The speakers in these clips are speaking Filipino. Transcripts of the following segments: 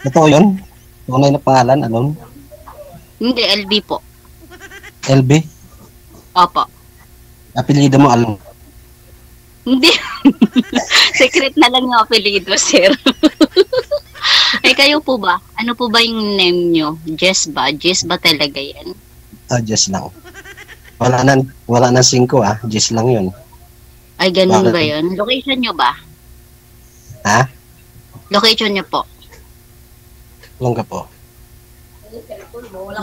Totoo yun? Tunay na pangalan, Alon? Hindi, LB po. LB? Opo. Apelido mo, Alon? Hindi. Secret na lang yung apelido, sir. Eh, kayo po ba? Ano po ba yung name nyo? Jess ba? Jess ba talaga yan? Jess lang. Wala na 5 Jess lang yun. Ay, ganun Bakit? ba yun? Location nyo ba? Ha? Location nyo po. Long ka po.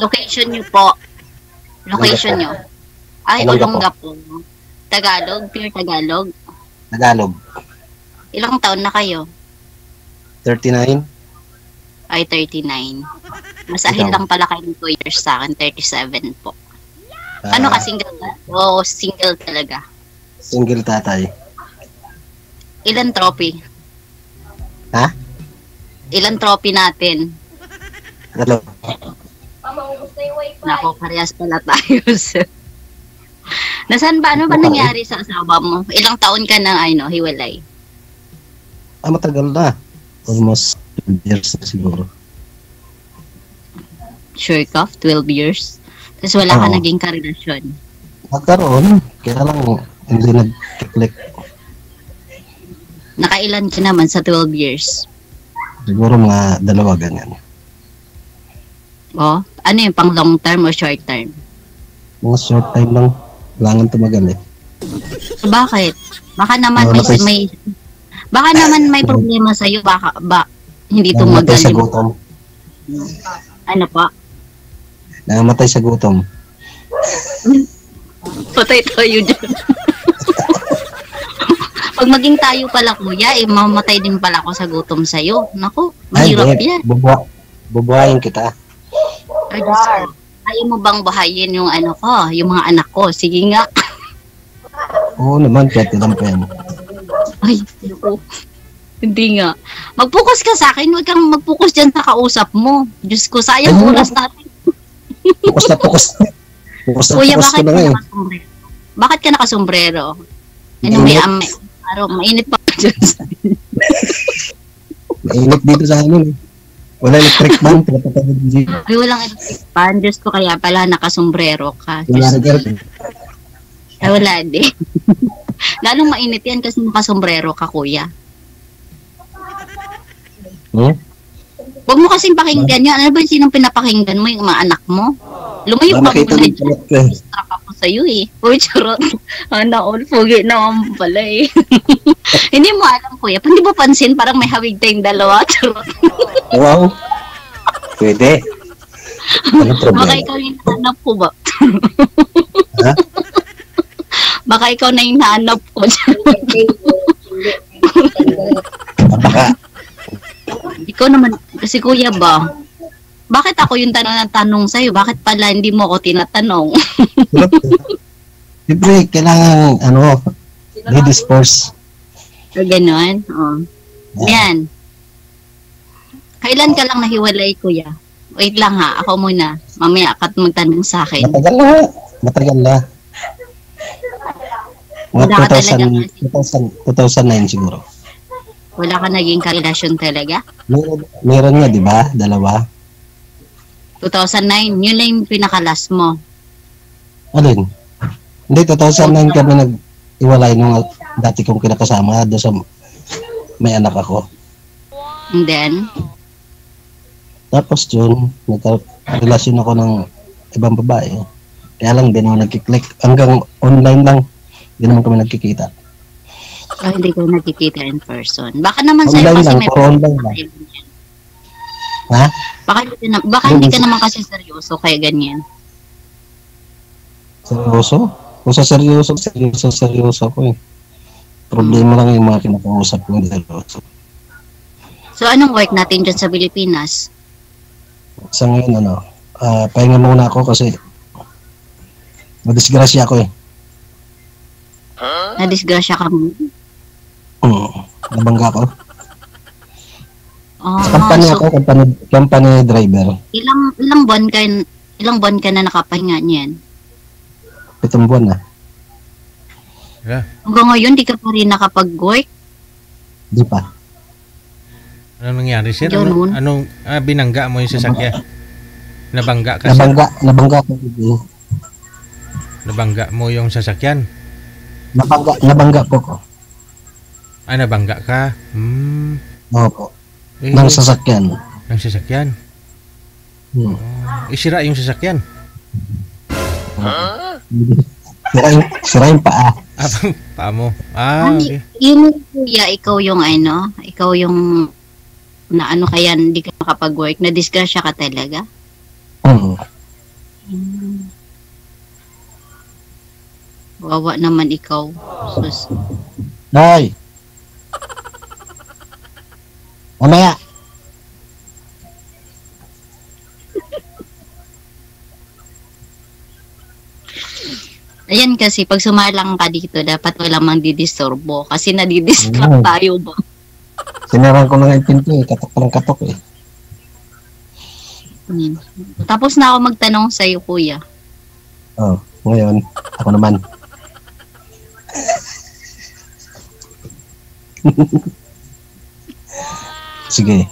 Location nyo po. Location nyo. Ay, Olonga Olonga po. Tagalog? Pure Tagalog? Tagalog. Ilang taon na kayo? 39? Ay, 39. Mas ahin Ikaw? lang pala kayo ng 2 years sa akin. 37 po. Ano ka, single ka? Oo, single talaga. Single tatay. Ilan trophy? Ha? Ilan trophy natin? Hello. Nako, parehas pala tayo, sir. Nasaan ba? Ano ba nangyari sa asawa mo? Ilang taon ka na, hiwalay? Matagal na. Almost 12 years na siguro. Sure ka? 12 years? Tapos wala ka Oo. naging karelasyon? Nagkaroon. Kaya lang hindi nag-click. Nakailan ka naman sa 12 years? Siguro mga 2 ganyan. Oh, ano yung pang long term o short term? Mga short time lang. Kailangan tumagal eh. So, bakit? Baka naman Namatay- baka naman may problema sa iyo, hindi Nangamatay tumagal sa yung gutom. ano pa? Nangamatay sa gutom. Patay tayo dyan. Pag maging tayo pala, kuya, mamatay din pala ako sa gutom sa'yo. Naku, mahirap yan. Bubuhayin kita. Ay, Diyos ko. Ayaw mo bang bahayin yung yung mga anak ko? Sige nga. Oo naman, kahit ilan pa yan. Ay, naku. Hindi nga. Mag-focus ka sa akin. Huwag kang mag-focus dyan sa kausap mo. Diyos ko, sayang Ayun. oras natin. Pukus na pukus. Pukus na Kuya, pukus ko bakit na ka ngayon. nakasombrero? Bakit ka nakasombrero? Ano, mainit pa dyan sa Mainit dito sa amin eh. Wala electric fan. Pinapatawag dito. Ay, walang electric fan. Diyos ko, kaya pala nakasombrero ka. Kunyari Diyos, ka. ay, wala din. Lalong mainit yan kasi nakasombrero ka, kuya. Hmm? Huwag mo kasing pakinggan yun. Ano ba yung sinong pinapakinggan mo? Yung mga anak mo? Lumayo Baka ka makita muna ng dyan. palat ko eh. Distract ako sa'yo eh. Uy, charot. All, pugi naman pala eh. Hindi mo alam, kuya. Hindi mo pansin, parang may hawig tayong dalawa. Charot. Wow. Pwede. Ano Baka problema? ikaw yung nahanap ko ba? Ha? Baka ikaw na yung nahanap ko. Baka. Ikaw naman, kasi kuya ba? Bakit ako yung tanong sa'yo? Bakit pala hindi mo ako tinatanong? Siyempre, kailangan, ladies first. O gano'n? O. Yan. Kailan ka lang nahiwalay, kuya? Wait lang ha, ako muna. Mamaya ka magtanong sa akin. Matagal na. Matagal na. Mga Wala ka talaga 2009 siguro. Wala ka naging karelasyon talaga? Meron nga, di ba? 2. 2009, yun lang yung pinakalas mo. Alin? Hindi, 2009 kami nag-iwalay nung dati kong kinakasama doon sa may anak ako. And then, Tapos yun, nagka-relasyon ako ng ibang babae. Kaya lang, din ako nagkiklik. Hanggang online lang, hindi naman kami nagkikita. hindi ko nakikita in person. Baka naman sa'yo Online kasi lang, may puro online lang. Ha? Baka hindi ka naman kasi seryoso kaya ganyan. Seryoso? Kung sa seryoso ko eh. Problema lang yung mga kinakausap ko, hindi seryoso. So, anong work natin dyan sa Pilipinas? Sa ngayon, pahinga muna ako kasi nadisgrasya ako eh. Nadisgrasya ka mo? Nabangga ko. Oh, Sa company so, ako, company driver. ilang buwan ka na nakapahinga niyan? 7 buwan na. Yeah. Hanggang ngayon, di ka pa rin nakapag-work? Di pa. Anong nangyari, sir? Ganun. Anong binangga mo yung sasakyan? Nabangga ka, sir? Nabangga ko. Didi. Nabangga mo yung sasakyan? Nabangga po ko. Nabangga ka? Opo. Eh, Ng sasakyan. ng sasakyan? Hmm. Isira yung sasakyan? Sira yung paa. Paa mo? Okay. Yung kuya, ikaw yung na ano kaya hindi ka makapag-work, na disgrasya ka talaga? Wawa naman ikaw. Sus. Day! Mamaya! Ayan kasi, pag sumalang ka dito, dapat walang mang didisturbo. Kasi nadidistract tayo ba? Sinarang ko lang yung pinto eh. Katok lang katok eh. Tapos na ako magtanong sa'yo, kuya. Ngayon, ako naman. Sige.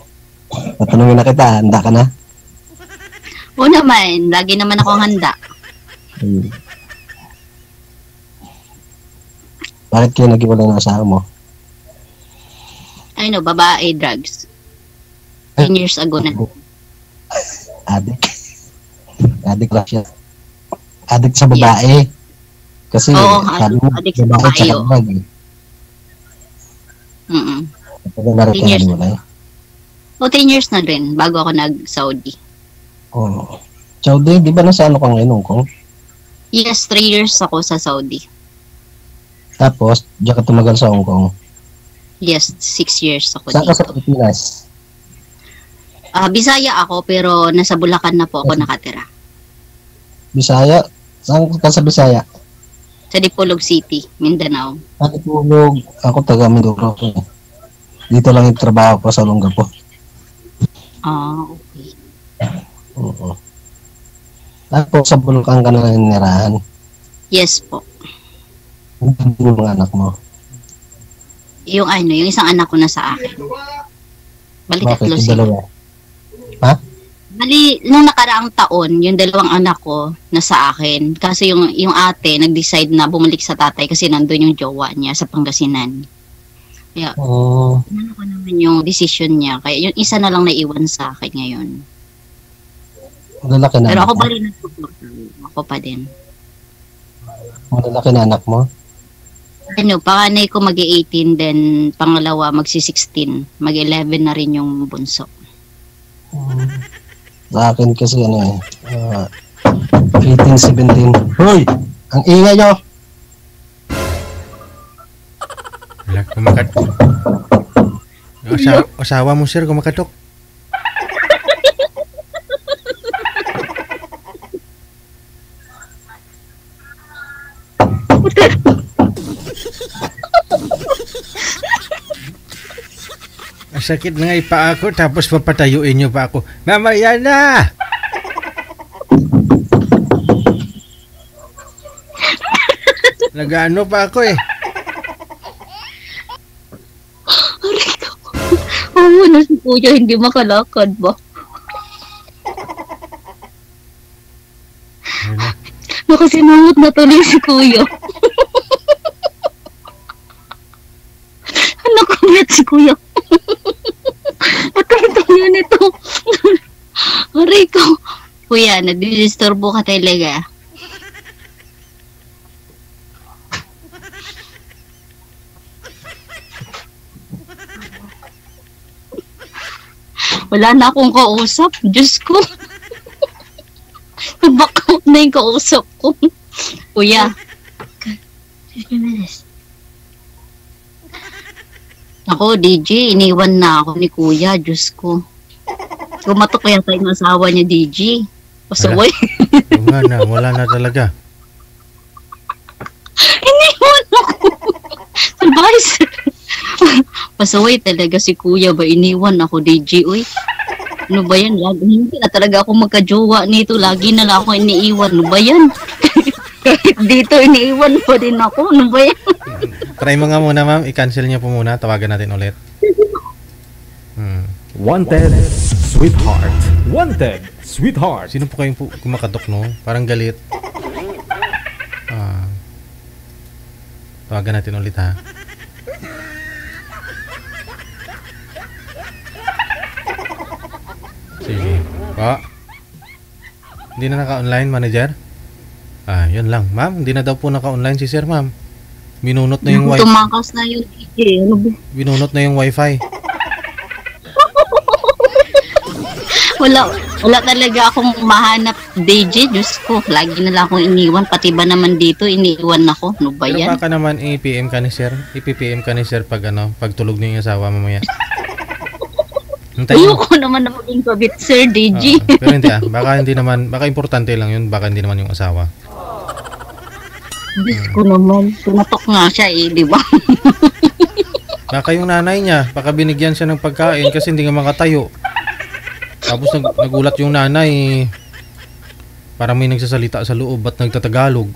Tatanungin na kita. Handa ka na? Oo naman. Lagi naman akong handa. Bakit kayo nag-iwalay ng asawa mo? Ano, babae, drugs. 10 years ago na. Adik. Adik lang siya. Adik sa babae. Kasi, Oo, sabi mo, adik sa babae babae, tsaka oo. drug eh. Kapag naroon 10 ka years naniwalay. O, 10 years na rin bago ako nag-Saudi. Oo. Saudi, di ba nasa ano ka ngayon, Kong? Yes, 3 years ako sa Saudi. Tapos, diyan ka tumagal sa Hong Kong. Yes, 6 years ako Saan ka dito. sa Pilipinas? Bisaya ako, pero nasa Bulacan na po ako nakatira. Bisaya? Saan ka sa Bisaya? Sa Dipolog City, Mindanao. Natutulog. Ako taga Mindoro. Dito lang yung trabaho ko sa Olongapo. Okay. Oo. Tapos sa Bulacan ka na nanirahan. Yes po. Hindi yung mga anak mo. Yung isang anak ko na sa akin. Bali, Bakit? tatlo Yung sila. dalawa? Ha? Bali, nung nakaraang taon, yung dalawang anak ko na sa akin. Kasi yung ate, nag-decide na bumalik sa tatay kasi nandun yung jowa niya sa Pangasinan. Kaya, Oo. ano ko naman yung decision niya. Kaya yung isa na lang naiwan sa akin ngayon. Malalaki na Pero anak ako mo? pa rin ako pa din. Malalaki na anak mo? Panganay ko mag-18, then pangalawa magsi-16. Mag-11 na rin yung bunso. Sa akin kasi 18, 17. Hoy! Ang ingay nyo! Wala, asawa mo, sir, kumakatok. Sakit na nga ipa ako, tapos papatayuin niyo pa ako. Mamaya na! Nag-ano pa ako eh. Oo, na si kuya hindi makalakad ba? Nakasinungot na tuloy si kuya. Nakulit si kuya. Atang yun ito. Aray ko. Kuya, nadidisturbo ka talaga. Wala na akong kausap. Diyos ko. Back out na yung kausap ko. Kuya. 50 minutes. Ako, DJ, iniwan na ako ni Kuya. Diyos ko. Kumatok kaya tayo ng asawa niya, DJ. Pasaway. Wala na talaga. Iniwan ako. Advice. Pasaway talaga si Kuya ba? Iniwan ako, DJ. Uy. Ano ba yan? Hindi na talaga ako magkajowa nito. Lagi na lang ako iniiwan. Ano ba yan? Dito iniiwan pa din ako. Ano ba yan? Try mo nga muna, ma'am. I-cancel niyo po muna. Tawagan natin ulit. Wanted, sweetheart. Wanted, sweetheart. Sino po kayong kumakatok, no? Parang galit. Tawagan natin ulit, ha? Sige. Hindi na naka-online, manager? Yun lang. Ma'am, hindi na daw po naka-online si sir, ma'am. Binunot na yung wifi. Tumakas na yung DJ. Ano ba? Binunot na yung wifi. Wala talaga akong mahanap DJ. Diyos ko, lagi na lang akong iniwan. Pati ba naman dito, iniwan ako. Ano ba Pero yan? baka naman i-PM ka ni sir. I-PM ka ni sir pag pag tulog niyo yung asawa mamaya. Hintayin mo. Ayoko naman na maging kabit, Sir DJ. Pero hindi baka importante lang yun, baka hindi naman yung asawa. Diyos ko naman. Tumatok nga siya di ba? Baka yung nanay niya, baka binigyan siya ng pagkain kasi hindi nga makatayo. Tapos nagulat yung nanay, parang may nagsasalita sa loob at nagtatagalog.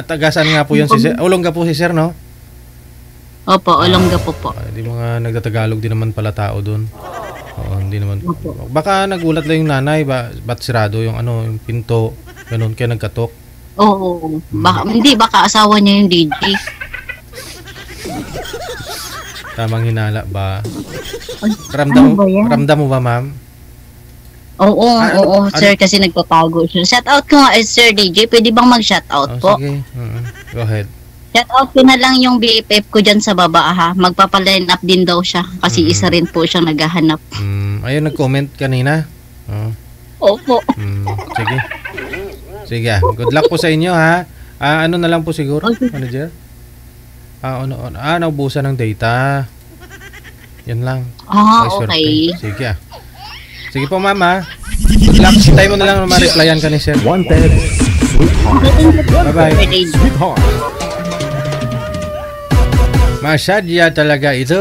Tagasan nga po yun si sir. Olongga po si sir, no? Opo, Olongga po. Di mga nagtatagalog din naman pala tao doon. Hindi naman. Baka nagulat lang yung nanay, ba't sirado yung yung pinto, ganun, kaya nagkatok. Oo. Baka asawa niya yung DJ. Tamang hinala ba? Ano ba yan? Ramdam mo ba, ma'am? Oo, sir, kasi nagtatago siya. Shoutout ko nga, Sir DJ. Pwede bang mag-shoutout po? Sige. Go ahead. Shoutout ko na lang yung BFF ko dyan sa baba, ha? Magpapaline up din daw siya. Kasi isa rin po siyang naghahanap. Ayun, nag-comment kanina. Opo. Sige. Sige, good luck po sa inyo, ha? Ano na lang po siguro, manager? Naubusan ng data. Yan lang. Okay. Sige, Sige po, mama. Good luck. Tayo mo na lang ma-replyan ka ni sir. Wanted, sweetheart. Bye-bye. Sweetheart. Masyadya talaga ito.